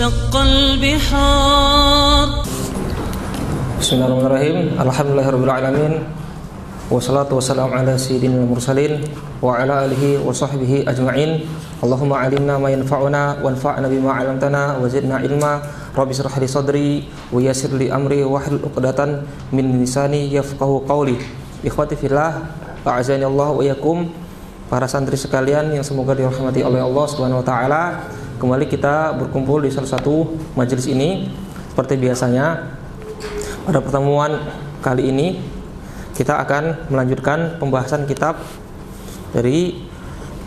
وانشق البحار. Bismillahirrahmanirrahim. Alhamdulillahirabbil alamin. Wassalatu wassalamu ala sayyidina mursalin wa ala alihi wa sahbihi ajma'in. Allahumma 'allimna ma yanfa'una wanfa'na bima 'allamtana wa zidna ilma. Rabbi shrah li sadri wa yassir li amri wahlul 'uqdatan min lisani yafqahu qawli. Ikhwati fillah, a'azani Allah wa iyyakum. Para santri sekalian yang semoga dirahmati oleh Allah Subhanahu wa taala, kembali kita berkumpul di salah satu majelis ini. Seperti biasanya, pada pertemuan kali ini kita akan melanjutkan pembahasan kitab dari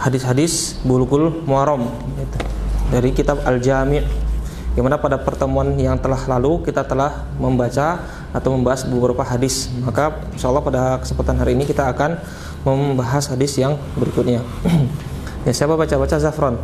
hadis-hadis Bulughul Maram dari kitab Al-Jami', yang mana pada pertemuan yang telah lalu kita telah membaca atau membahas beberapa hadis. Maka insyaallah pada kesempatan hari ini kita akan membahas hadis yang berikutnya. Ya, siapa baca-baca? Zafran.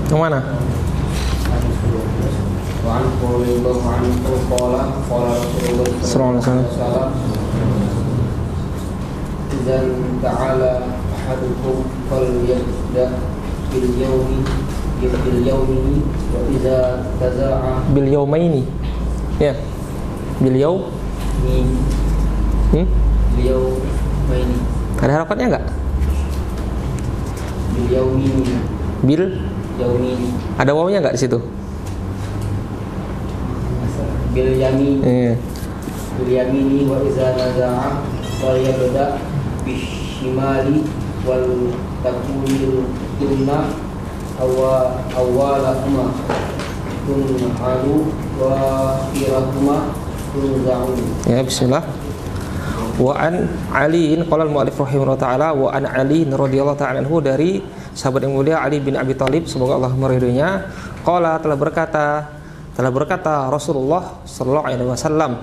Yang mana? Idzan ta'ala ahadukum falyabda bil yawmi wa idza taza'a Bil yawmaini. Ya. Bil bil yawmaini. Ada harapannya enggak? Bil yawmini. Bil Yawmini. Ada wawunya enggak di situ? Bil yamin. Bil yamini wa idza naza'a falyabda bishimali wal takunil yumna awwalahuma tun'alu wa akhirahuma tunza'un. Ya, bismillah. Wa an Aliin qala al-mu'allif rahimahullah taala, wa an Ali radhiyallahu ta'ala anhu, dari sahabat yang mulia Ali bin Abi Thalib, semoga Allah meridhoinya, qala telah berkata Rasulullah sallallahu alaihi wasallam,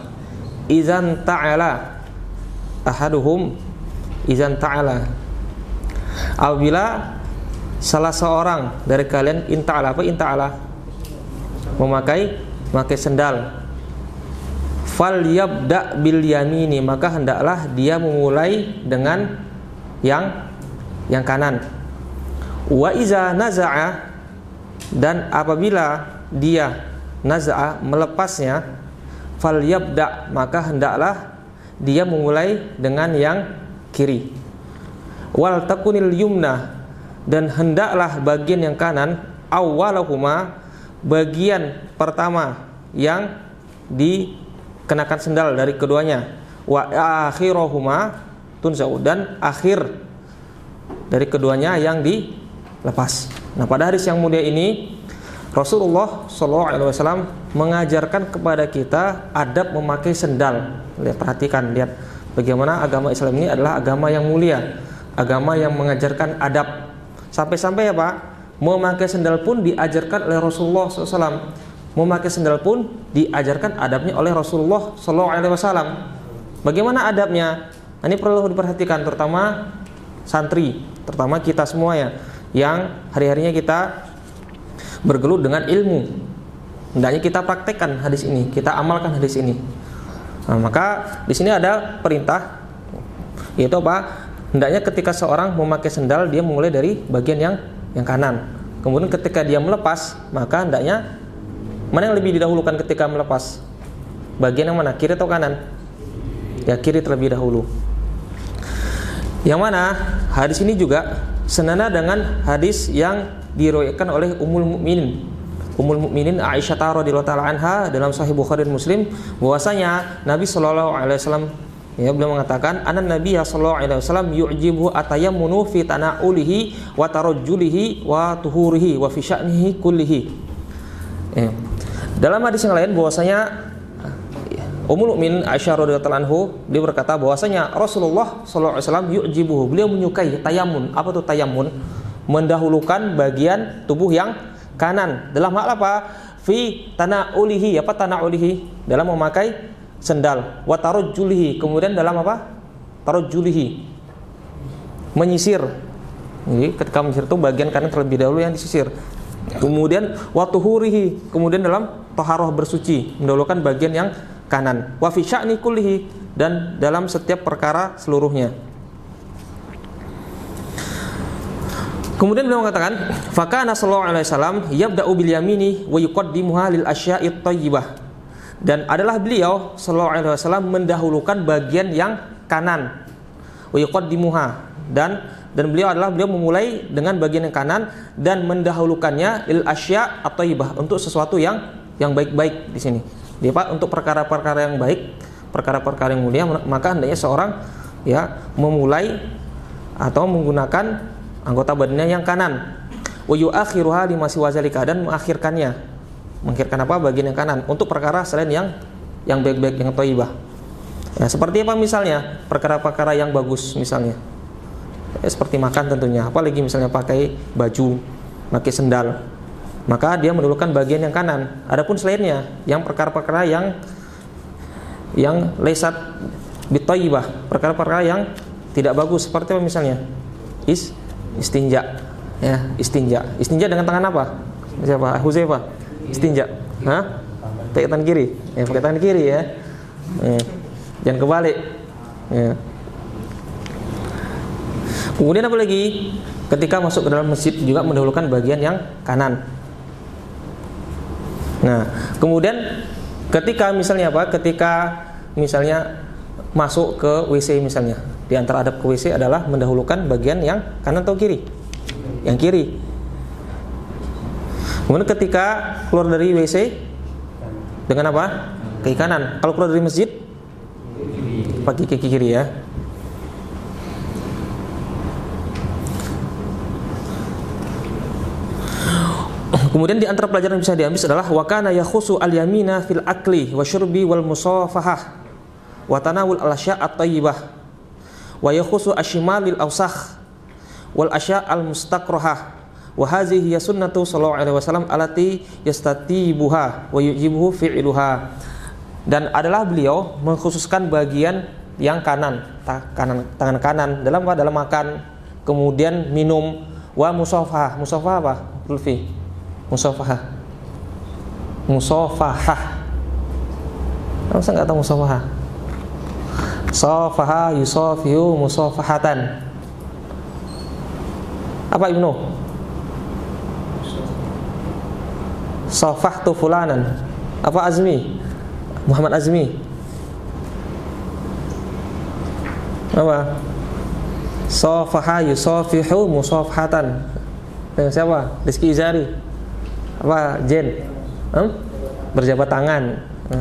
izan ta'ala ahaduhum, izan ta'ala, apabila salah seorang dari kalian inta'ala, apa inta'ala? Memakai sendal, fal yabda bil yamini, maka hendaklah dia memulai dengan yang kanan. Wa iza naza'a, dan apabila dia naza'a melepasnya, fal yabda, maka hendaklah dia memulai dengan yang kiri. Wal takunil yumna, dan hendaklah bagian yang kanan, awwalahuma, bagian pertama yang dikenakan sendal dari keduanya, wa akhirahuma tunzau, dan akhir dari keduanya yang dilepas. Nah, pada hadis yang mulia ini Rasulullah SAW mengajarkan kepada kita adab memakai sendal. Perhatikan, lihat bagaimana agama Islam ini adalah agama yang mulia, agama yang mengajarkan adab. Sampai-sampai ya Pak, memakai sendal pun diajarkan oleh Rasulullah SAW. Memakai sendal pun diajarkan adabnya oleh Rasulullah SAW. Bagaimana adabnya? Nah, ini perlu diperhatikan, terutama santri, terutama kita semua ya, yang hari-harinya kita bergelut dengan ilmu. Hendaknya kita praktekkan hadis ini, kita amalkan hadis ini. Nah, maka di sini ada perintah, yaitu apa? Hendaknya ketika seorang memakai sendal, dia mulai dari bagian yang kanan. Kemudian ketika dia melepas, maka hendaknya mana yang lebih didahulukan ketika melepas? Bagian yang mana? Kiri atau kanan? Ya, kiri terlebih dahulu. Yang mana hadis ini juga senada dengan hadis yang diriwayatkan oleh Ummul Mukminin Aisyah radhiyallahu taala anha dalam Sahih Bukhari dan Muslim, bahwasanya Nabi sallallahu alaihi wasallam, ya, beliau mengatakan, anan Nabi sallallahu alaihi wasallam yu'jibu atayammunu fi tana'ulihi wa tarajjulihi wa tuhurihi wa fi sya'nihi kullihi. Ya. Dalam hadis yang lain bahwasanya Ummul Mukminin Aisyah radhiyallahu anhu, dia berkata bahwasanya Rasulullah sallallahu alaihi wasallam yu'jibuhu, beliau menyukai tayamun. Apa itu tayamun? Mendahulukan bagian tubuh yang kanan. Dalam hal apa? Fi tana'ulihi, apa tana'ulihi? Dalam memakai sendal. Wa tarajjulihi, kemudian dalam apa? Tarajjulihi, menyisir. Jadi ketika menyisir itu bagian kanan terlebih dahulu yang disisir. Kemudian watuhurihi, kemudian dalam taharah bersuci, mendahulukan bagian yang kanan. Wa fi sya'ni kullihi, dan dalam setiap perkara seluruhnya. Kemudian beliau mengatakan, fakana sallallahu alaihi wasallam yabda'u bil yamini wa yuqaddimuha lil asya'it thayyibah. Dan adalah beliau sallallahu alaihi wasallam mendahulukan bagian yang kanan. Wa yuqaddimuha, dan beliau memulai dengan bagian yang kanan dan mendahulukannya lil asya' at-thayyibah, untuk sesuatu yang baik-baik di sini. Dia Pak, untuk perkara-perkara yang baik, perkara-perkara yang mulia, maka hendaknya seorang ya memulai atau menggunakan anggota badannya yang kanan. Wa yu'akhiruha lima siwa zalika, dan mengakhirkan apa? Bagian yang kanan untuk perkara selain yang baik-baik, yang thayyibah. Ya, seperti apa misalnya? Perkara-perkara yang bagus misalnya. Ya, seperti makan tentunya. Apalagi misalnya pakai baju, pakai sendal. Maka dia mendahulukan bagian yang kanan. Adapun selainnya, yang perkara-perkara yang laisat bithayyibah, perkara-perkara yang tidak bagus, seperti apa misalnya? Istinja. Ya, istinja dengan tangan apa? Siapa? Huzaifah. Istinja. Hah? Pakai tangan kiri. Ya, pakai tangan kiri ya. Jangan kebalik. Ya. Kemudian apa lagi? Ketika masuk ke dalam masjid juga mendahulukan bagian yang kanan. Nah, kemudian ketika misalnya apa? Ketika misalnya masuk ke WC misalnya, di antara adab ke WC adalah mendahulukan bagian yang kanan atau kiri? Yang kiri. Kemudian ketika keluar dari WC dengan apa? Kaki kanan. Kalau keluar dari masjid pakai kaki kiri ya. Kemudian di antara pelajaran yang bisa diambil adalah wa kana yakhusu al-yamina fil akli wa syurbi wal musafahah wa tanawul al-asya' at-thayyibah wa yakhusu ashimalil awsakh wal asya' al-mustaqrahah wa hadhihi hiya sunnatu sallallahu alaihi wasallam allati yastatibuha wa yujibuhu fi'luha. Dan adalah beliau mengkhususkan bagian yang kanan, tangan kanan dalam makan, kemudian minum, wa musafahah. Musafahah apa? Lutfi. Musafahah. Masa nggak tahu musafahah? Safaha yusafihu musafahatan. Apa Ibnu? Safahtu fulanan. Apa Azmi? Muhammad Azmi. Apa? Safaha yusafihu musafahatan. Dengan siapa? Rizky Izari. Apa? Jen? Berjabat tangan.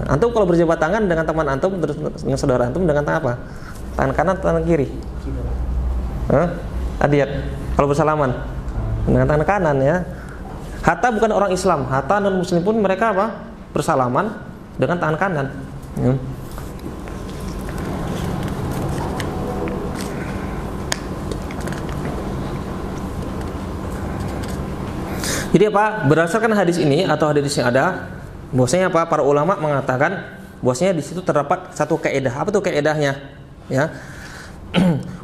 Antum kalau berjabat tangan dengan teman antum, dengan saudara antum, dengan tangan apa? Tangan kanan, tangan kiri. Adiyat. Kalau bersalaman dengan tangan kanan ya. Hatta bukan orang Islam, hatta non Muslim pun mereka apa? Bersalaman dengan tangan kanan. Jadi apa? Berdasarkan hadis ini atau hadis yang ada, bahwasanya apa? Para ulama mengatakan bahwasanya di situ terdapat satu kaidah. Apa tuh kaidahnya? Ya.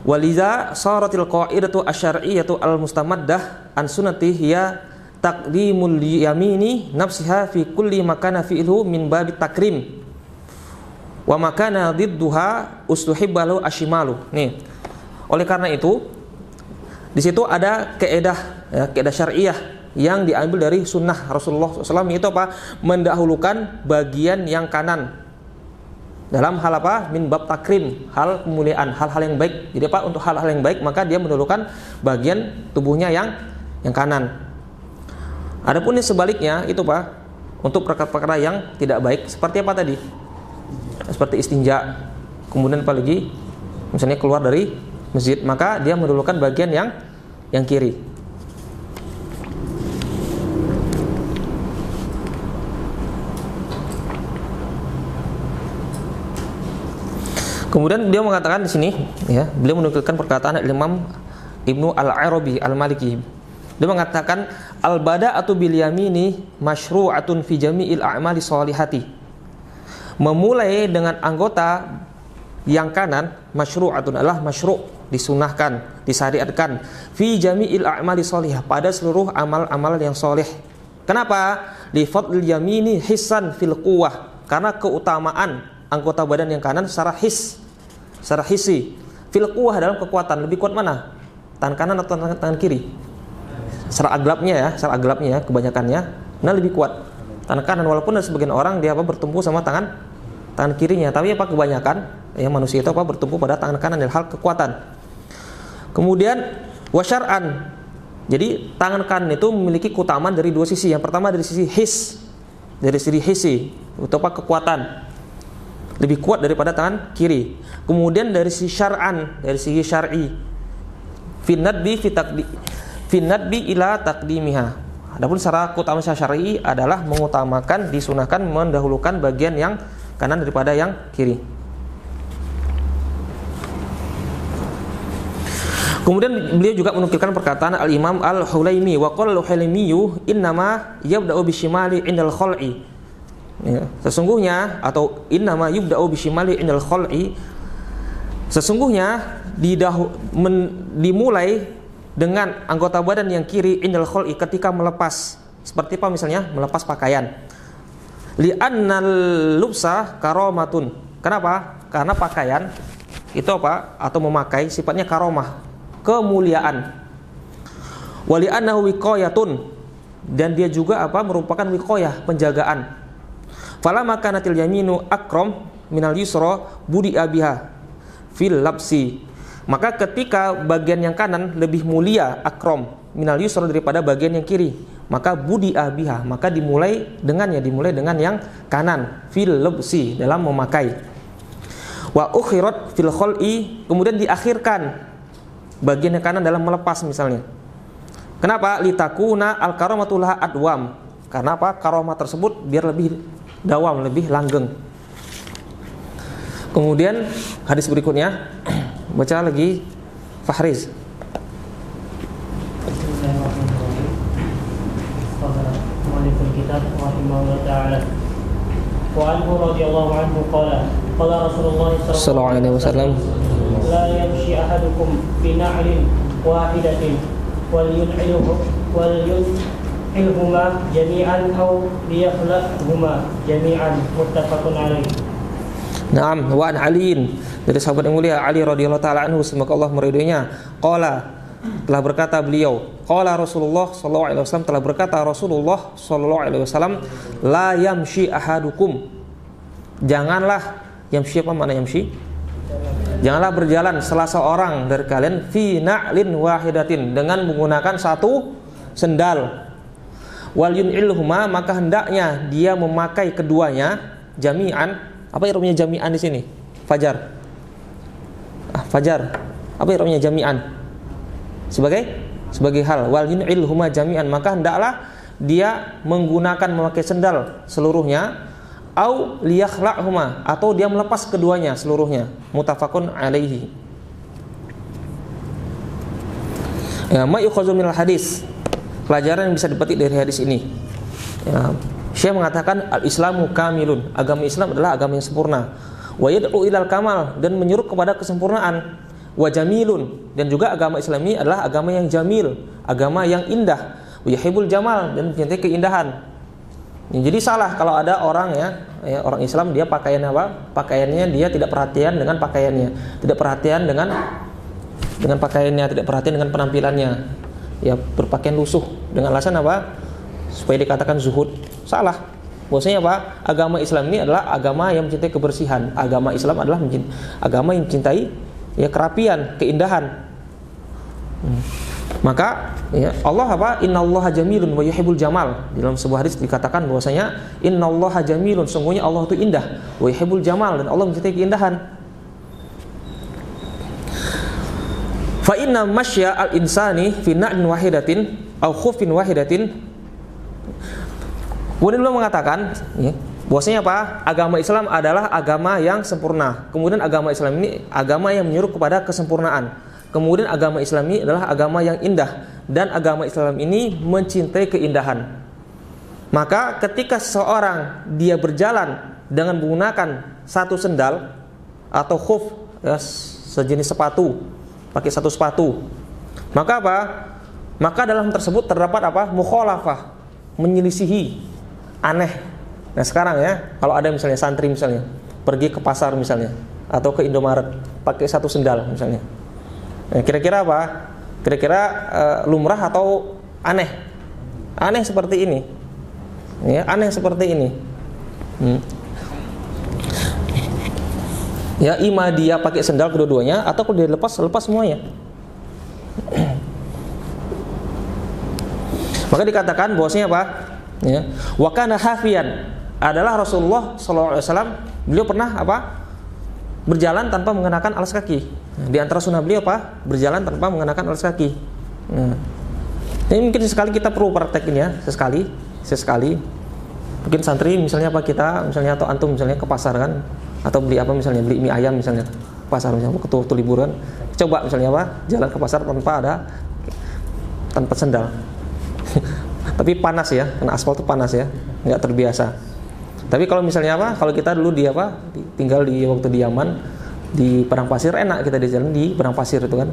Waliza sharatil qaidatu asy'ariyatu al-mustamaddah an sunnati hiya taqdimul yamini nafsiha fi kulli makana fi'luhu min babit takrim. Wa makana didduha ustuhibbalu ashimalu. Nih. Oleh karena itu di situ ada kaidah ya, kaidah syariah yang diambil dari sunnah Rasulullah SAW, itu apa? Mendahulukan bagian yang kanan dalam hal apa? Min bab takrim, hal kemuliaan, hal-hal yang baik. Jadi apa? Untuk hal-hal yang baik maka dia mendahulukan bagian tubuhnya yang kanan. Adapun yang sebaliknya itu Pak, untuk perkara-perkara yang tidak baik seperti apa tadi? Seperti istinja, kemudian apalagi misalnya keluar dari masjid, maka dia mendahulukan bagian yang kiri. Kemudian beliau mengatakan di sini, ya, beliau menukilkan perkataan Imam Ibnu Al-Arabi Al-Maliki. Beliau mengatakan al-bada'atu bil yamini masyru'atun fi jami'il a'mali shalihati. Memulai dengan anggota yang kanan masyru'atun adalah masyru', disunahkan, disyariatkan fi jami'il a'mali shalihah, pada seluruh amal-amal yang soleh. Kenapa? Li fadlil yamini hissan fil quwwah. Karena keutamaan anggota badan yang kanan secara hissi. Fil quwwah dalam kekuatan. Lebih kuat mana? Tangan kanan atau tangan kiri? Secara aglabnya ya, kebanyakannya. Nah, lebih kuat tangan kanan, walaupun ada sebagian orang dia bertumpu sama tangan kirinya, tapi kebanyakan ya manusia itu bertumpu pada tangan kanan dalam hal kekuatan. Kemudian wasyar'an. Jadi tangan kanan itu memiliki keutamaan dari dua sisi. Yang pertama dari sisi hissi, atau kekuatan. Lebih kuat daripada tangan kiri. Kemudian dari sisi syar'an, dari sisi syar'i. Finadbi ila taqdimiha. Adapun secara keutamaan syar'i adalah mengutamakan, disunahkan mendahulukan bagian yang kanan daripada yang kiri. Kemudian beliau juga menukilkan perkataan Al-Imam Al-Hulaimi, wa qala Al-Hulaimi innama yabda'u bishimali indal khal'i. Ya, sesungguhnya atau innama yubda'u bishimali indal khal'i, sesungguhnya dimulai dengan anggota badan yang kiri indal khal'i ketika melepas. Seperti apa misalnya? Melepas pakaian. Li'annal lubsa karomatun. Kenapa? Karena pakaian itu atau memakai sifatnya karomah, kemuliaan. Wali annahu wiqayatun, dan dia juga merupakan wiqayah, penjagaan. Fala makanatil yaminu akram minal yusra budi abiha fil labsi. Maka ketika bagian yang kanan lebih mulia, akram minal yusra, daripada bagian yang kiri, maka budi abiha, maka dimulai dengan yang kanan, fil labsi, dalam memakai. Wa ukhirat fil khal'i, kemudian diakhirkan bagian yang kanan dalam melepas misalnya. Kenapa? Litakuna al-karamatu laha adwam. Karena karomah tersebut biar lebih dawam, lebih langgeng. Kemudian hadis berikutnya, baca lagi Fahriz. Wa anhu radhiyallahu anhu qala Rasulullah sallallahu alaihi wasallam la yamshi ahadukum bi na'lin wahidatin wal yun'ilhuma jami'an aw liyakhlahuma jami'an, muttafaqun alaih. Naam, wa an aliin, dari sahabat yang mulia Ali radhiyallahu taala anhu, semoga Allah meridhoinya, qala, telah berkata beliau, qala Rasulullah sallallahu alaihi wasallam, telah berkata Rasulullah sallallahu alaihi wasallam, la yamshi ahadukum, janganlah, yamshi apa makna yamshi? Janganlah berjalan salah seorang dari kalian fi na'lin wahidatin, dengan menggunakan satu sendal. Wal yun'ilhuma, maka hendaknya dia memakai keduanya jami'an. Apa iromnya jami'an di sini? Fajar. Fajar. Apa iromnya jami'an? Sebagai hal. Wal yun'ilhuma jami'an, maka hendaklah dia memakai sendal seluruhnya. Au liyakhla'huma, atau dia melepas keduanya seluruhnya. Muttafaqun alaihi. Ya, ma yukhadhu minal hadis. Pelajaran yang bisa dipetik dari hadis ini. Ya, Syekh mengatakan al-Islamu kamilun, agama Islam adalah agama yang sempurna. Wa yad'u ilal kamal, dan menyuruh kepada kesempurnaan. Wa jamilun, dan juga agama Islami adalah agama yang jamil, agama yang indah. Wa yuhibbul jamal, dan mencintai keindahan. Ya, jadi salah kalau ada orang orang Islam dia pakaiannya dia tidak perhatian dengan pakaiannya, tidak perhatian dengan pakaiannya, tidak perhatian dengan penampilannya. Ya, berpakaian lusuh dengan alasan supaya dikatakan zuhud. Salah. Bahwasanya agama Islam ini adalah agama yang mencintai kebersihan. Agama Islam adalah agama yang mencintai kerapian, keindahan. Maka Allah innallaha jamilun wa yuhibbul jamal. Dalam sebuah hadis dikatakan bahwasanya innallaha jamilun, sungguhnya Allah itu indah, wa yuhibbul jamal, dan Allah mencintai keindahan. Fa inna masya al-insani fi na'in wahidatin aw khufin wahidatin. Kemudian beliau mengatakan bahwasanya agama Islam adalah agama yang sempurna. Kemudian agama Islam ini agama yang menyuruh kepada kesempurnaan. Kemudian agama Islam ini adalah agama yang indah, dan agama Islam ini mencintai keindahan. Maka ketika seseorang dia berjalan dengan menggunakan satu sendal atau khuf, sejenis sepatu, pakai satu sepatu, maka dalam tersebut terdapat mukhalafah, menyelisihi, aneh. Nah sekarang ya, kalau ada misalnya santri misalnya pergi ke pasar misalnya atau ke Indomaret pakai satu sendal misalnya, nah, kira-kira apa? Kira-kira lumrah atau aneh? Aneh seperti ini, ya, aneh seperti ini. Ya, ima dia pakai sendal kedua-duanya atau kalau dia lepas semuanya. Maka dikatakan bahwasanya apa? Ya, wa kana hafiyan, adalah Rasulullah SAW, beliau pernah apa? Berjalan tanpa mengenakan alas kaki. Di antara sunnah beliau apa? Berjalan tanpa mengenakan alas kaki. Ini mungkin sesekali kita perlu praktekin ya, sesekali. Mungkin santri misalnya apa kita, misalnya atau antum misalnya ke pasar kan, atau beli apa misalnya, beli mie ayam misalnya, pasar misalnya, waktu liburan, coba misalnya apa? Jalan ke pasar tanpa sendal. Tapi panas ya, karena aspal itu panas ya, nggak terbiasa. Tapi kalau misalnya apa, kalau kita dulu tinggal di waktu di Yaman, di padang pasir, enak kita di jalan di padang pasir itu kan,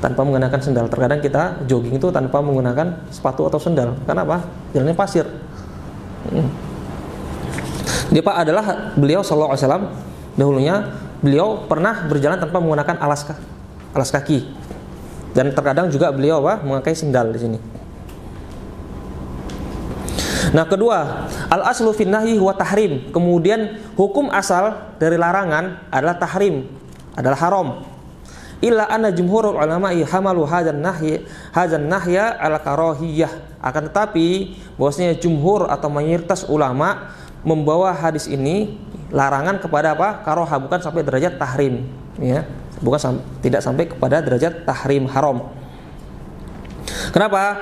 tanpa mengenakan sendal. Terkadang kita jogging itu tanpa menggunakan sepatu atau sendal. Karena apa? Jalannya pasir. Dia Pak adalah beliau sallallahu alaihi wasallam, dahulunya beliau pernah berjalan tanpa menggunakan alas kaki. Dan terkadang juga beliau memakai sendal di sini. Nah, kedua, al-aslu fin nahyi huwa tahrim. Kemudian hukum asal dari larangan adalah tahrim, adalah haram. Illa anna jumhurul ulama'i hamalu hadzan nahya ala karahiyah. Akan tetapi bahwasanya jumhur atau mayoritas ulama membawa hadis ini larangan kepada apa? Karoha, bukan sampai derajat tahrim, ya. Tidak sampai kepada derajat tahrim haram. Kenapa?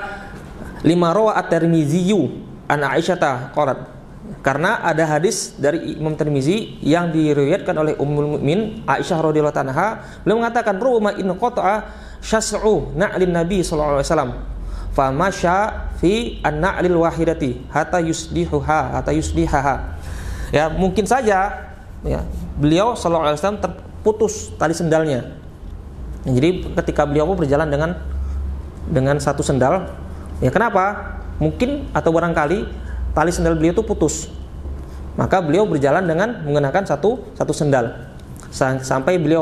Lima rawa at-Tirmidzi an Aisyah qalat, karena ada hadis dari Imam Tirmizi yang diriwayatkan oleh Ummul Mukmin Aisyah radhiyallahu anha, beliau mengatakan ru'ma in qata'a syas'u na'lin Nabi sallallahu alaihi wasallam fa masya fi an-na'lil wahidati hatta yuslihaha. Ya, mungkin saja ya, beliau sallallahu alaihi wasallam terputus tali sendalnya. Jadi ketika beliau berjalan dengan satu sendal, ya kenapa? Mungkin atau barangkali tali sendal beliau itu putus. Maka beliau berjalan dengan menggunakan satu sendal sampai beliau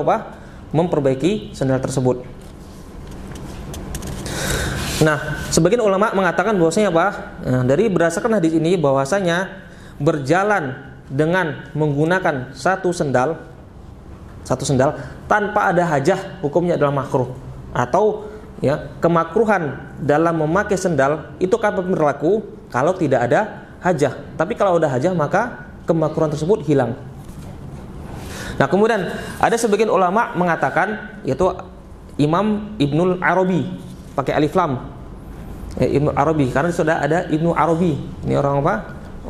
memperbaiki sendal tersebut. Nah, sebagian ulama mengatakan bahwasanya dari berdasarkan hadis ini bahwasanya berjalan dengan menggunakan satu sendal tanpa ada hajah hukumnya adalah makruh, atau ya, kemakruhan dalam memakai sendal itu akan berlaku kalau tidak ada hajah. Tapi kalau ada hajah maka kemakruhan tersebut hilang. Nah, kemudian ada sebagian ulama mengatakan, yaitu Imam Ibnul Arabi, pakai alif lam, Ibnu Arabi, karena sudah ada Ibnu Arabi. Ini orang apa?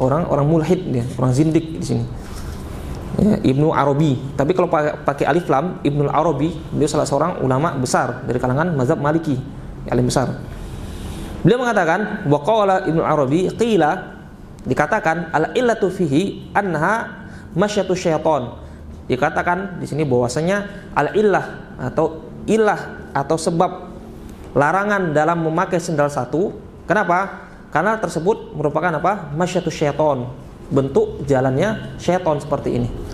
Orang mulhid dia, orang zindik di sini. Ya, Ibnu Arabi. Tapi kalau pakai alif lam, Ibnu Arabi, beliau salah seorang ulama besar dari kalangan mazhab Maliki, alim besar. Beliau mengatakan, wa qala Ibnu Arabi qila, dikatakan al illatu fihi annaha masyatu syaitan. Dikatakan di sini bahwasanya al illah atau sebab larangan dalam memakai sendal satu. Kenapa? Karena tersebut merupakan masyatu syaitan, bentuk jalannya syaitan seperti ini.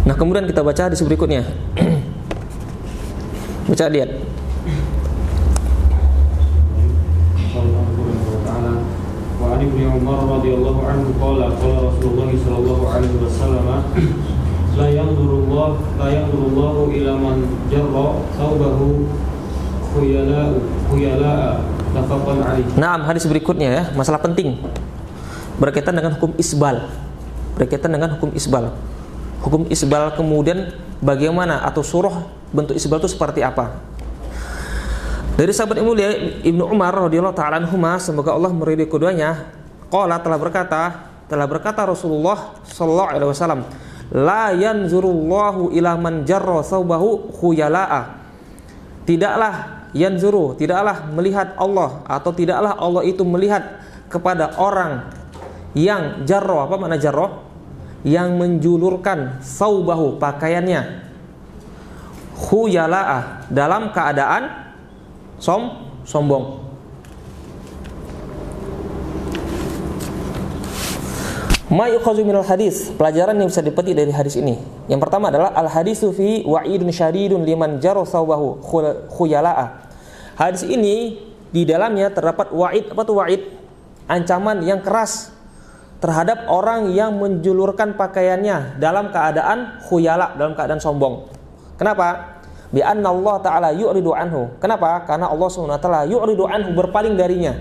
Nah, kemudian kita baca hadis berikutnya. Baca, lihat. Wa an Ibnu Umar radhiyallahu anhu qala Rasulullah sallallahu alaihi wasallam la yanzurullahu ila man jarra thawbahu khuyala tafaqan alaihi. Nah, hadis berikutnya ya, masalah penting berkaitan dengan hukum isbal. Hukum isbal, kemudian bagaimana atau surah bentuk isbal itu seperti apa? Dari sahabat yang mulia Ibnu Umar radhiyallahu ta'ala anhuma, semoga Allah meridhai keduanya, qala, telah berkata Rasulullah sallallahu alaihi wasallam, la yanzurullahu ila man jarra thawbahu khuyala'a. Tidaklah melihat Allah, atau tidaklah Allah itu melihat kepada orang yang jarra. Apa makna jarra? Yang menjulurkan thawbahu, pakaiannya, khuyala'a, dalam keadaan sombong. Ma yu'khazu minal hadis, pelajaran yang bisa dipetik dari hadis ini. Yang pertama adalah al hadisu fi wa'idun syadidun liman jarra thawbahu khuyala'a. Hadis ini di dalamnya terdapat wa'id. Apa itu wa'id? Ancaman yang keras terhadap orang yang menjulurkan pakaiannya dalam keadaan khuyala, dalam keadaan sombong. Kenapa? Bi anna Allah Ta'ala yu'ridu anhu. Kenapa? Karena Allah SWT yu'ridu anhu, berpaling darinya.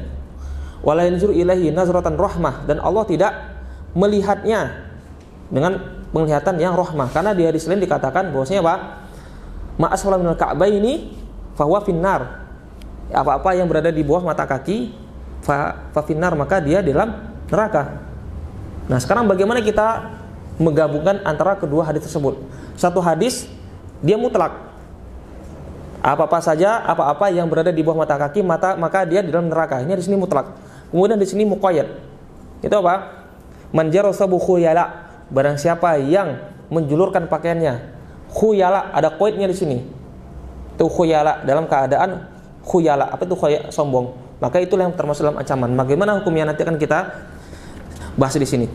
Wala yanzuru ilaihi nazratan rahmah, dan Allah tidak melihatnya dengan penglihatan yang rahmah. Karena di hadis lain dikatakan bahwasanya apa? Ma asfala minal ka'baini fa huwa finnar. Apa-apa yang berada di bawah mata kaki fa finnar, maka dia dalam neraka. Nah, sekarang bagaimana kita menggabungkan antara kedua hadis tersebut? Satu hadis dia mutlak. Apa-apa saja, apa-apa yang berada di bawah mata kaki maka dia di dalam neraka. Ini di sini mutlak. Kemudian di sini muqayyad. Itu apa? Man jarra sabu khuyala, barang siapa yang menjulurkan pakaiannya. Khuyala, ada qaidnya di sini. Itu khuyala, dalam keadaan khuyala. Apa itu khuyala? Sombong. Maka itulah yang termasuk dalam ancaman. Bagaimana hukumnya nanti akan kita bahas di sini.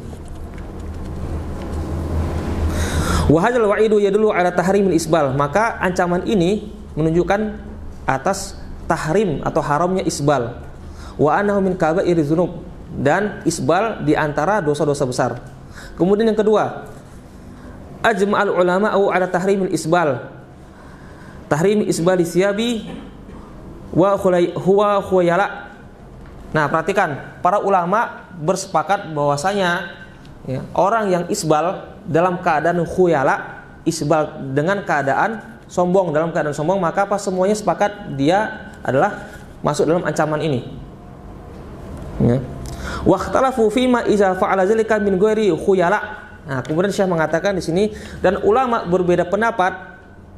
Wa hadzal wa'idu yadullu ala tahrimil isbal. Maka ancaman ini menunjukkan atas tahrim atau haramnya isbal. Wa annahu min kaba'iriz dzunub, dan isbal di antara dosa-dosa besar. Kemudian yang kedua, ajma'al ulama'u ala tahrimil isbal. Tahrim isbal siyabi wa huwa khuyala. Nah, perhatikan, para ulama bersepakat bahwasanya ya, orang yang isbal dalam keadaan khuyala, isbal dengan keadaan sombong, dalam keadaan sombong, maka apa semuanya sepakat dia adalah masuk dalam ancaman ini. Ya. Wa ikhtalafu fima iza fa'ala zalika min ghairi khuyala. Nah, kemudian Syekh mengatakan di sini, dan ulama berbeda pendapat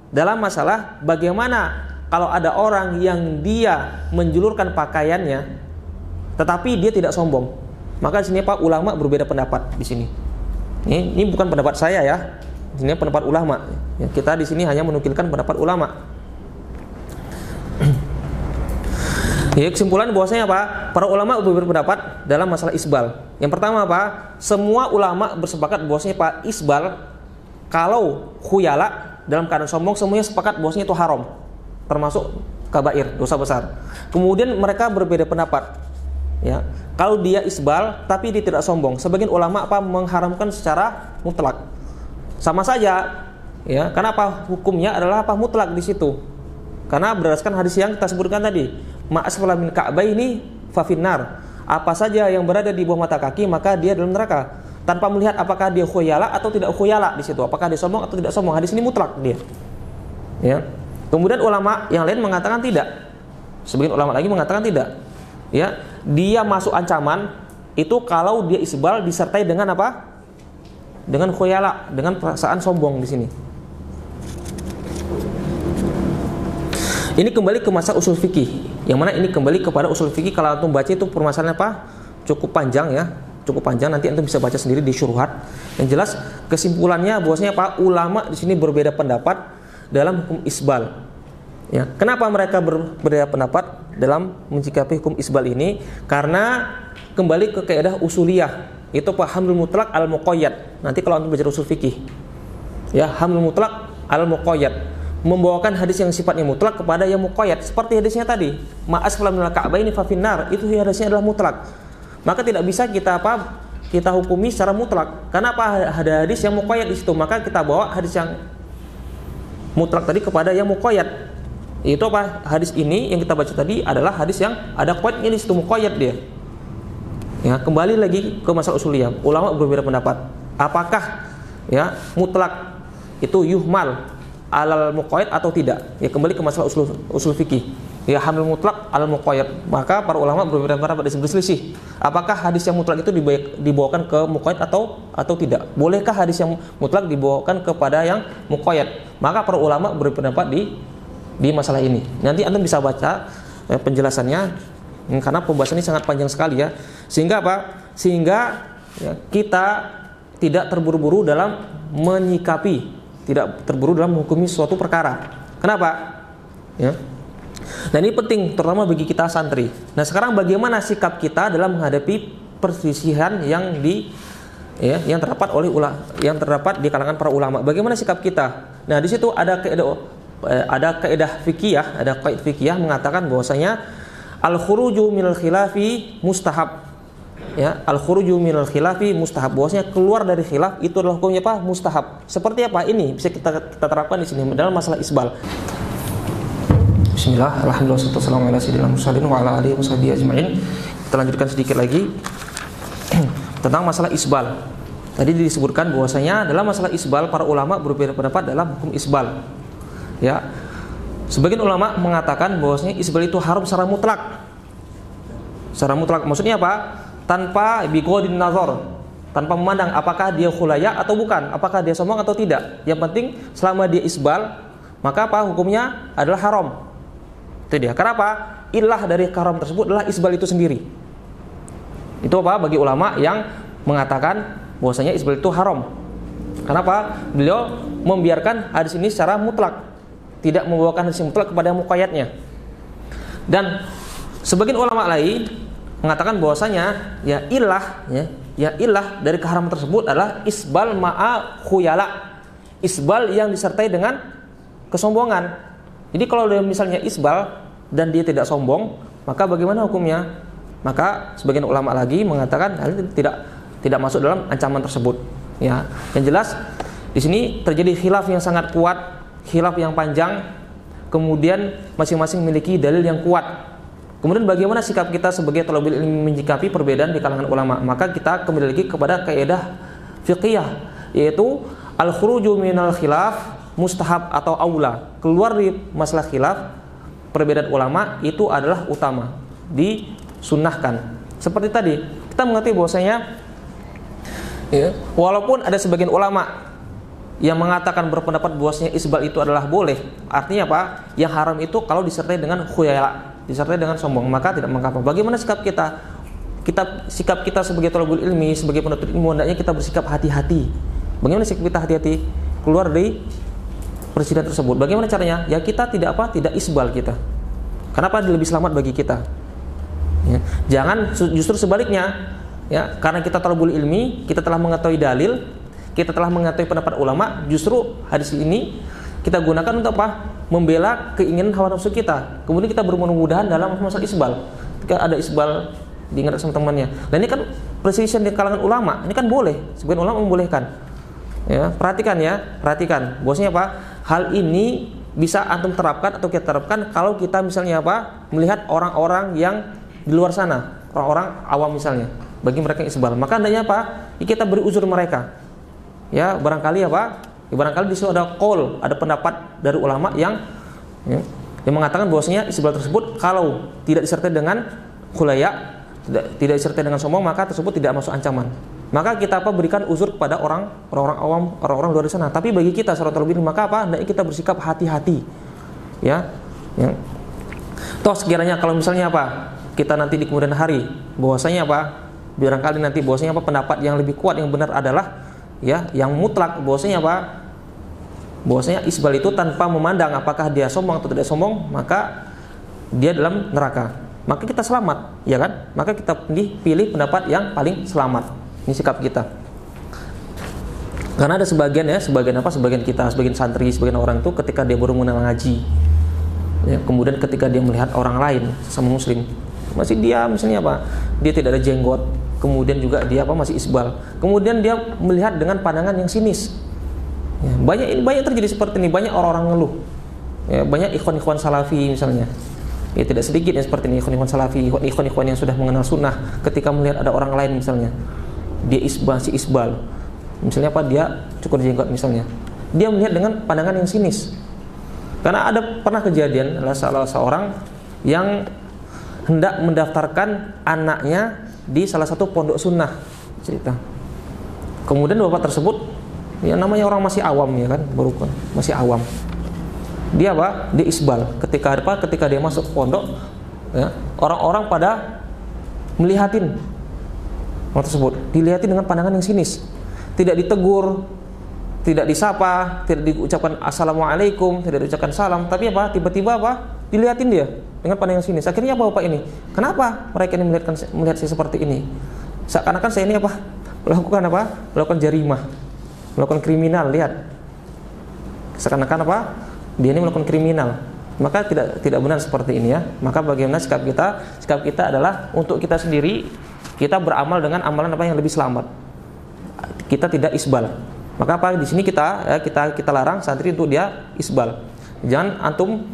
dalam masalah bagaimana kalau ada orang yang dia menjulurkan pakaiannya tetapi dia tidak sombong. Maka di sini Pak ulama berbeda pendapat di sini. Ini bukan pendapat saya ya. Ini pendapat ulama. Ya, kita di sini hanya menukilkan pendapat ulama. Ya, kesimpulan bahwasanya apa? Para ulama berbeda pendapat dalam masalah isbal. Yang pertama apa? Semua ulama bersepakat bahwasanya Pak isbal kalau khuyala dalam keadaan sombong semuanya sepakat bahwasanya itu haram, termasuk kabair, dosa besar. Kemudian mereka berbeda pendapat. Ya, kalau dia isbal tapi dia tidak sombong, sebagian ulama apa mengharamkan secara mutlak. Sama saja, ya. Kenapa hukumnya adalah apa mutlak di situ? Karena berdasarkan hadis yang kita sebutkan tadi, ma'asfala min ka'baini fa finnar. Apa saja yang berada di bawah mata kaki maka dia dalam neraka. Tanpa melihat apakah dia khuyala atau tidak khuyala di situ, apakah dia sombong atau tidak sombong. Hadis ini mutlak dia. Ya. Kemudian ulama yang lain mengatakan tidak. Sebagian ulama lagi mengatakan tidak. Ya, dia masuk ancaman itu kalau dia isbal disertai dengan apa? Dengan khuyala, dengan perasaan sombong di sini. Ini kembali ke masalah usul fikih. Yang mana ini kembali kepada usul fikih. Kalau antum baca itu permasalahan apa? Cukup panjang ya, cukup panjang. Nanti antum bisa baca sendiri di syuruhat. Yang jelas kesimpulannya bahwasanya para ulama di sini berbeda pendapat dalam hukum isbal. Ya, kenapa mereka berbeda pendapat dalam menyikapi hukum isbal ini? Karena kembali ke kaidah usuliyah, itu hamlul mutlak al muqayyad. Nanti kalau antum belajar usul fikih, ya hamlul mutlak al muqayyad, membawakan hadis yang sifatnya mutlak kepada yang muqayyad. Seperti hadisnya tadi, ma'asfala minal ka'baini fa finnar, itu hadisnya adalah mutlak. Maka tidak bisa kita kita hukumi secara mutlak. Karena apa? Ada hadis yang muqayyad di situ, maka kita bawa hadis yang mutlak tadi kepada yang muqayyad. Itu apa? Hadis ini yang kita baca tadi adalah hadis yang ada qaidnya di situ, muqayyad dia. Ya, kembali lagi ke masalah usuliyah. Ulama berbeda pendapat. Apakah ya mutlak itu yuhmal alal muqayyad atau tidak? Ya, kembali ke masalah usul fikih. Ya, hamil mutlak alal muqayyad. Maka para ulama berbeda pendapat, berselisih. Apakah hadis yang mutlak itu dibawakan ke muqayyad atau tidak? Bolehkah hadis yang mutlak dibawakan kepada yang muqayyad? Maka para ulama berbeda pendapat di masalah ini. Nanti antum bisa baca penjelasannya, karena pembahasan ini sangat panjang sekali ya. Sehingga apa? Sehingga ya, kita tidak terburu-buru dalam menyikapi, tidak terburu dalam menghukumi suatu perkara. Kenapa? Ya. Dan ini penting terutama bagi kita santri. Nah, sekarang bagaimana sikap kita dalam menghadapi perselisihan yang ya, yang terdapat di kalangan para ulama. Bagaimana sikap kita? Nah, di situ ada kaidah fikih, ada kaidah fikih mengatakan bahwasanya al-khuruju minal khilafi mustahab. Ya, al-khuruju minal khilafi mustahab. Bahwasanya keluar dari khilaf itu adalah hukumnya apa? Mustahab. Seperti apa? Ini bisa kita terapkan di sini dalam masalah isbal. Bismillah, alhamdulillah, wassalamu ala sayyidina Muhammadin wa ala alihi washabihi ajmain. Kita lanjutkan sedikit lagi tentang masalah isbal. Tadi disebutkan bahwasanya dalam masalah isbal para ulama berbeda pendapat dalam hukum isbal. Ya. Sebagian ulama mengatakan bahwasanya isbal itu haram secara mutlak. Secara mutlak maksudnya apa? Tanpa biqadin nazar, tanpa memandang apakah dia khulaya atau bukan, apakah dia sombong atau tidak. Yang penting selama dia isbal, maka apa hukumnya adalah haram. Itu dia. Kenapa? Ilah dari haram tersebut adalah isbal itu sendiri. Itu apa? Bagi ulama yang mengatakan bahwasanya isbal itu haram. Kenapa? Beliau membiarkan hadis ini secara mutlak, tidak membawakan hadis mutlak kepada muqayyadnya. Dan sebagian ulama lain mengatakan bahwasanya ya ilah dari keharaman tersebut adalah isbal ma'a khuyala, isbal yang disertai dengan kesombongan. Jadi kalau dia misalnya isbal dan dia tidak sombong, maka bagaimana hukumnya? Maka sebagian ulama lagi mengatakan hal itu tidak masuk dalam ancaman tersebut. Ya, yang jelas di sini terjadi khilaf yang sangat kuat, khilaf yang panjang, kemudian masing-masing memiliki dalil yang kuat. Kemudian bagaimana sikap kita sebagai thalibul ilmi menyikapi perbedaan di kalangan ulama? Maka kita kembali lagi kepada kaidah fiqhiyah, yaitu al-khuruju minal khilaf mustahab atau aula. Keluar dari masalah khilaf, perbedaan ulama itu adalah utama, disunnahkan. Seperti tadi, kita mengerti bahwasanya ya, walaupun ada sebagian ulama yang mengatakan berpendapat bahwasanya isbal itu adalah boleh, artinya apa? Yang haram itu kalau disertai dengan khuyala, disertai dengan sombong, maka tidak mengapa. Bagaimana sikap kita? Sikap kita sebagai thalibul ilmi, sebagai penuntut ilmu, hendaknya kita bersikap hati-hati. Bagaimana sikap kita hati-hati? Keluar dari persidangan tersebut. Bagaimana caranya? Ya kita tidak isbal kita. Kenapa? Lebih selamat bagi kita. Ya. Jangan justru sebaliknya. Ya, karena kita thalibul ilmi, kita telah mengetahui dalil, kita telah mengetahui pendapat ulama, justru hadis ini kita gunakan untuk apa? Membela keinginan hawa nafsu kita. Kemudian kita bermudah-mudahan dalam masalah isbal. Ketika ada isbal, diingat sama temannya. Dan ini kan perselisihan di kalangan ulama. Ini kan boleh. Sebagian ulama membolehkan. Ya, perhatikan. Bahwasanya apa? Hal ini bisa antum terapkan atau kita terapkan kalau kita misalnya apa? Melihat orang-orang yang di luar sana, orang-orang awam misalnya. Bagi mereka yang isbal, maka hendaknya apa? Ya, kita beri uzur mereka. Ya, barangkali apa? Ya, barangkali di situ ada qaul, ada pendapat dari ulama yang mengatakan bahwasanya isbal tersebut kalau tidak disertai dengan khulaya, tidak disertai dengan sombong, maka tersebut tidak masuk ancaman. Maka kita apa? Berikan uzur kepada orang-orang awam, orang-orang luar sana. Tapi bagi kita secara terlebih, maka apa? Hendaknya kita bersikap hati-hati. Ya. Toh sekiranya kalau misalnya apa? Kita nanti di kemudian hari bahwasanya apa? Barangkali nanti bahwasanya apa? Pendapat yang lebih kuat yang benar adalah ya, yang mutlak, bahwasanya apa? Bahwasanya isbal itu tanpa memandang apakah dia sombong atau tidak sombong, maka dia dalam neraka. Maka kita selamat, ya kan? Maka kita pilih pendapat yang paling selamat. Ini sikap kita. Karena ada sebagian kita, sebagian santri, sebagian orang itu ketika dia baru mengenal ngaji, ya, kemudian ketika dia melihat orang lain sama muslim, masih dia misalnya apa? Dia tidak ada jenggot, kemudian juga dia masih isbal. Kemudian dia melihat dengan pandangan yang sinis. Ya, banyak terjadi seperti ini, banyak orang-orang ngeluh. Ya, banyak ikhwan-ikhwan salafi misalnya. Ya, tidak sedikit yang seperti ini, ikhwan-ikhwan salafi, ikhwan-ikhwan yang sudah mengenal sunnah, ketika melihat ada orang lain misalnya, dia masih isbal. Misalnya apa? Dia cukur jenggot misalnya. Dia melihat dengan pandangan yang sinis. Karena pernah kejadian salah seorang yang hendak mendaftarkan anaknya di salah satu pondok sunnah, cerita. Kemudian bapak tersebut, ya namanya orang masih awam ya kan, baru masih awam. Dia apa? Dia isbal. Ketika dia masuk pondok, ya, orang-orang pada melihatin orang tersebut, dilihatin dengan pandangan yang sinis. Tidak ditegur, tidak disapa, tidak diucapkan assalamualaikum, tidak diucapkan salam, tapi apa? Tiba-tiba apa? Dilihatin dia dengan pandangan yang sinis. Akhirnya apa bapak ini? Kenapa mereka ini melihat saya seperti ini? Seakan-akan saya ini apa? melakukan apa? Melakukan jarimah, melakukan kriminal. Lihat, seakan-akan apa? Dia ini melakukan kriminal. Maka tidak benar seperti ini ya. Maka bagaimana sikap kita? Sikap kita adalah untuk kita sendiri, kita beramal dengan amalan apa yang lebih selamat. Kita tidak isbal. Maka apa di sini kita larang santri untuk dia isbal. Jangan antum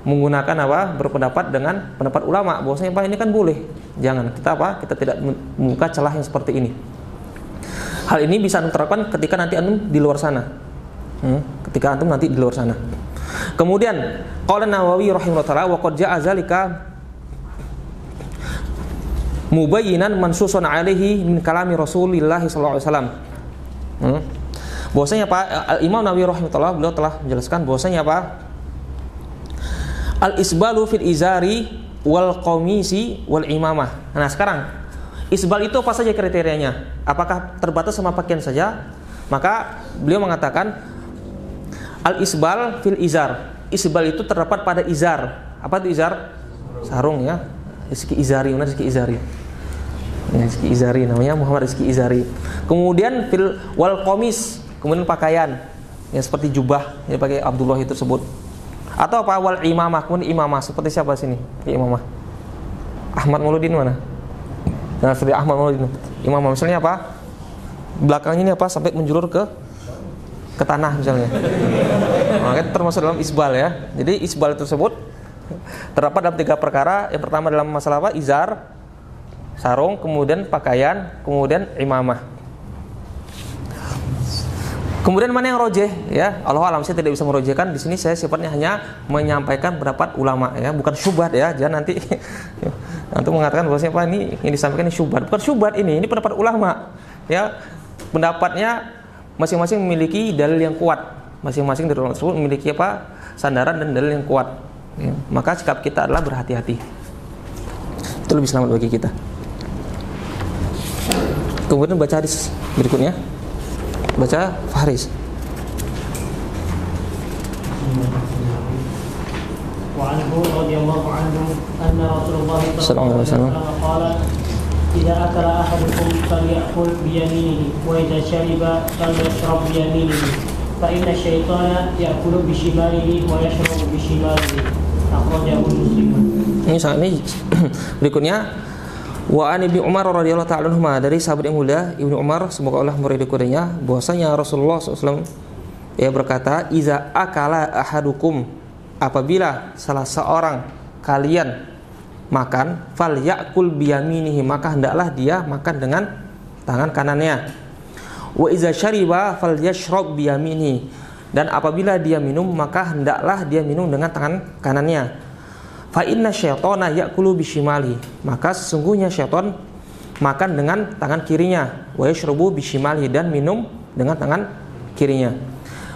menggunakan apa? Berpendapat dengan pendapat ulama bahwasanya apa ini kan boleh. Jangan. Kita tidak membuka celah yang seperti ini. Hal ini bisa antum terapkan ketika nanti antum di luar sana. Ketika antum nanti di luar sana. Kemudian qala Nawawi rahimahullah taala wa qad ja'a zalika mubayyinan mansusun alaihi min kalami Rasulillah sallallahu alaihi wasallam. Bahwasanya apa? Imam Nawawi rahimahullah beliau telah menjelaskan bahwasanya apa? Al-isbalu fil izari wal qamisi wal imamah. Nah, sekarang isbal itu apa saja kriterianya? Apakah terbatas sama pakaian saja? Maka beliau mengatakan al-isbal fil izar. Isbal itu terdapat pada izar. Apa itu izar? Sarung ya. Rizki Izari, mana Rizki Izari? Ya, Rizki Izari namanya Muhammad Rizki Izari. Kemudian fil wal qamis, kemudian pakaian yang seperti jubah yang pakai Abdullah itu tersebut. Atau apa wal imamah, kemudian imamah seperti siapa sini? Imamah. Ahmad Mauludin mana? Nah, seperti Ahmad Mauludin. Imamah misalnya apa? Belakangnya ini apa sampai menjulur ke tanah misalnya. Maka itu termasuk dalam isbal ya. Jadi isbal tersebut terdapat dalam 3 perkara. Yang pertama dalam masalah apa? Izar, sarung, kemudian pakaian, kemudian imamah. Kemudian mana yang rojeh ya? Allah alam, saya tidak bisa merojehkan. Di sini saya sifatnya hanya menyampaikan pendapat ulama ya, bukan syubhat ya. Jangan nanti antum mengatakan bahwasanya apa ini yang disampaikan ini syubhat. Bukan syubhat ini pendapat ulama. Ya, pendapatnya masing-masing memiliki dalil yang kuat. Masing-masing dari ulama tersebut memiliki apa? Sandaran dan dalil yang kuat. Ya, maka sikap kita adalah berhati-hati. Itu lebih selamat bagi kita. Kemudian baca hadis berikutnya. Baca Faris. Wa anhu radhiyallahu anhu anna Rasulullah sallallahu alaihi wasallam qala idza akala ahadukum falyakul bi yaminihi wa idza shariba falyashrab bi yaminihi fa inna asy-syaitana ya'kulu bi shimalihi wa yashrabu bi shimalihi. Akhrajahu Muslim. Ini berikutnya wa an Ibnu Umar radhiyallahu ta'ala anhuma, dari sahabat yang mulia Ibnu Umar semoga Allah meridhai kepadanya, bahwasanya Rasulullah SAW ia berkata, iza akala ahadukum, apabila salah seorang kalian makan, fal yakul biyaminihi, maka hendaklah dia makan dengan tangan kanannya. Wa iza syariba fal yashrab biyaminihi, dan apabila dia minum maka hendaklah dia minum dengan tangan kanannya. Fa inna syaitana ya'kulu bishimali, maka sesungguhnya syaitan makan dengan tangan kirinya. Wa yashrabu bishimali, dan minum dengan tangan kirinya.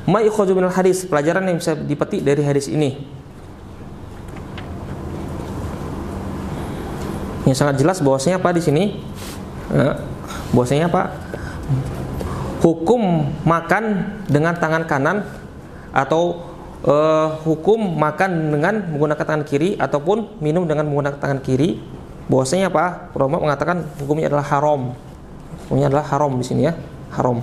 Ma ikhwaju minal hadis, pelajaran yang bisa dipetik dari hadis ini. Yang sangat jelas bahwasanya apa di sini? Bahwasanya apa? Hukum makan dengan tangan kanan atau hukum makan dengan menggunakan tangan kiri ataupun minum dengan menggunakan tangan kiri, bahwasanya apa? Ulama mengatakan hukumnya adalah haram. Hukumnya adalah haram di sini ya, haram.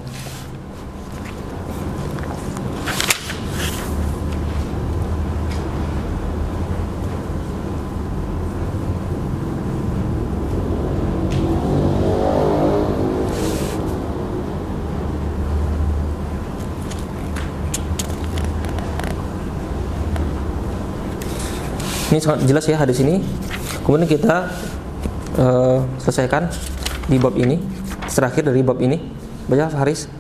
Ini sangat jelas ya hadis ini. Kemudian kita selesaikan di bab ini, terakhir dari bab ini. Baca Haris.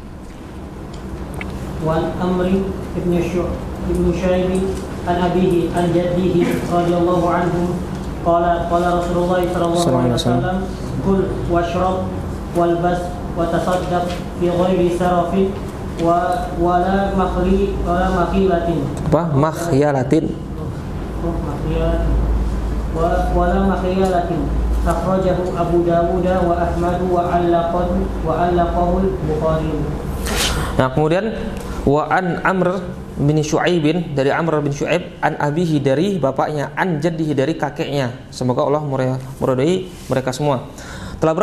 Wan Amri ibn Shu'aib an abihi an jaddihi radhiyallahu anhu qala Rasulullah sallallahu alaihi wasallam kul washrab walbas wa tasaddaq fi ghairi sarafin wala makhilatin. Apa? Makhyalatin. wala makhiyalatin. Akhrajahu Abu Dawud wa Ahmad wa allaqahu Bukhari. Nah, kemudian wa an Amr bin Shu'aib, dari Amr bin Shu'aib, an abihi, dari bapaknya, an jaddihi, dari kakeknya. Semoga Allah meridai mereka semua. Telah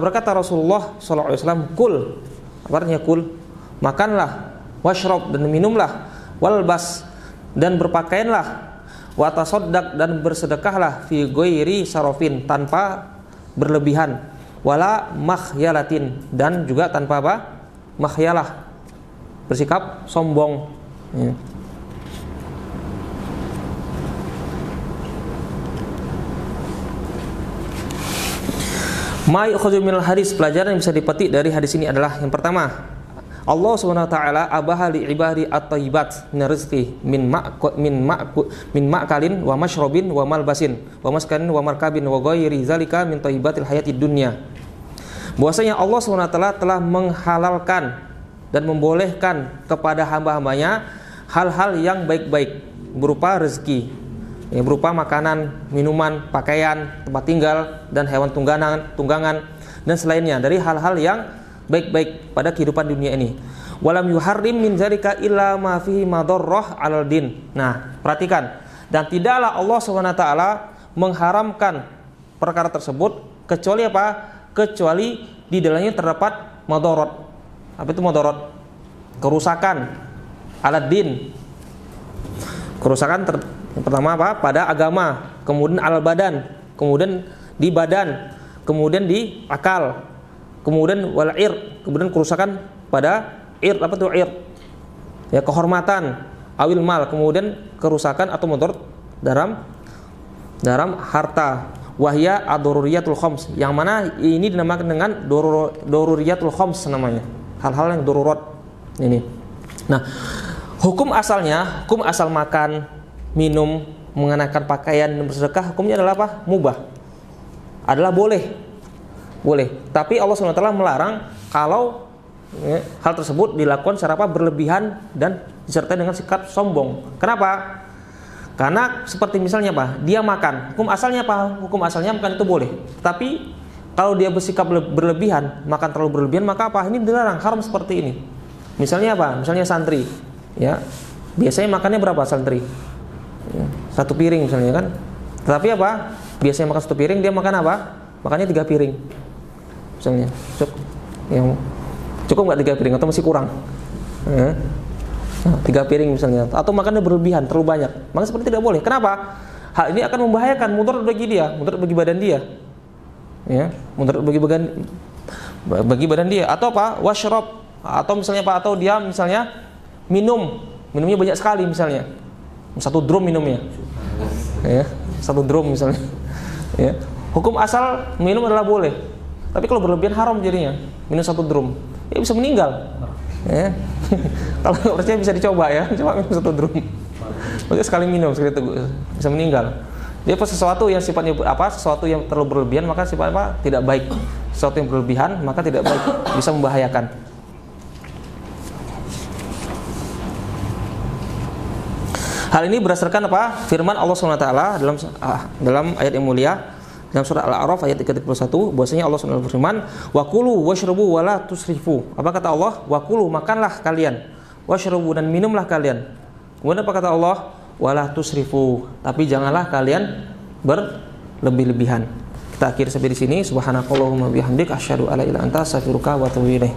berkata Rasulullah SAW, kul, apa artinya kul? Makanlah, washrab, dan minumlah, walbas, dan berpakaianlah, watasoddaq, dan bersedekahlah, fi ghairi sarofin, tanpa berlebihan, wala makhyalatin, dan juga tanpa apa? Makhyalah, bersikap sombong. Ya. Ma yu'khadhu minal hadis, pelajaran yang bisa dipetik dari hadis ini adalah yang pertama, Allah Subhanahu wa taala abaha li ibadi at-thayyibat min rizqi min ma'kalin wa mashrabin wa malbasin wa maskanin wa markabin wa ghairi zalika min thayyibatil hayatid dunya. Bahwasanya Allah Subhanahu wa taala telah menghalalkan dan membolehkan kepada hamba-hambanya hal-hal yang baik-baik berupa rezeki, ya, berupa makanan, minuman, pakaian, tempat tinggal, dan hewan tunggangan dan selainnya dari hal-hal yang baik-baik pada kehidupan dunia ini. Walam yuharrim min zalika illa ma fihi madarrah 'alal din. Nah, perhatikan, dan tidaklah Allah SWT mengharamkan perkara tersebut kecuali apa? Kecuali di dalamnya terdapat madarat. Apa itu madarat? Kerusakan 'alad din. Kerusakan pertama apa? Pada agama, kemudian al badan, kemudian di badan, kemudian di akal, kemudian wal ir, kemudian kerusakan pada ir. Apa itu ir? Ya, kehormatan, awil mal, kemudian kerusakan atau mudarat dalam harta. Wahya ad-daruriyatul khams, yang mana ini dinamakan dengan daruriyatul khams namanya. Hal-hal yang darurat ini. Nah, hukum asalnya, hukum asal makan, minum, mengenakan pakaian, dan bersedekah, hukumnya adalah apa? Mubah. Adalah boleh. Tapi Allah SWT melarang kalau hal tersebut dilakukan secara apa? Berlebihan dan disertai dengan sikap sombong. Kenapa? Karena seperti misalnya apa? Dia makan. Hukum asalnya apa? Hukum asalnya makan itu boleh. Tapi kalau dia bersikap berlebihan, makan terlalu berlebihan, maka apa? Ini dilarang, haram seperti ini. Misalnya apa? Misalnya santri, ya. Biasanya makannya berapa santri? Ya, 1 piring misalnya kan. Tetapi apa? Biasanya makan 1 piring, dia makan apa? Makannya 3 piring. Misalnya, cukup nggak 3 piring atau masih kurang? Ya. 3 piring misalnya, atau makannya berlebihan, terlalu banyak, maka seperti tidak boleh. Kenapa? Hal ini akan membahayakan, mudarat bagi dia, mudarat bagi badan dia, ya, mudarat bagi badan dia. Atau apa? Washrab, atau misalnya apa? Atau dia misalnya minumnya banyak sekali, misalnya 1 drum minumnya, ya, 1 drum misalnya, ya. Hukum asal minum adalah boleh, tapi kalau berlebihan haram jadinya. Minum 1 drum, ya bisa meninggal. Ya. Kalau nggak percaya bisa dicoba ya, coba minum 1 drum. Maksudnya sekali minum sekali itu bisa meninggal. Dia sesuatu yang sifatnya apa? Sesuatu yang terlalu berlebihan maka sifatnya apa? Tidak baik. Sesuatu yang berlebihan maka tidak baik, bisa membahayakan. Hal ini berdasarkan apa? Firman Allah SWT dalam ayat yang mulia dalam surah Al-A'raf ayat 31, bahwasanya Allah SWT berfirman, wa kulu washrabu wala tusrifu. Apa kata Allah? Wa kulu, makanlah kalian, washrabu, dan minumlah kalian. Kemudian apa kata Allah? Wala tusrifu, tapi janganlah kalian berlebih-lebihan. Kita akhiri sampai di sini. Subhanakallahumma bihamdika asyhadu alla ilaha illa anta astaghfiruka wa atubu ilaik.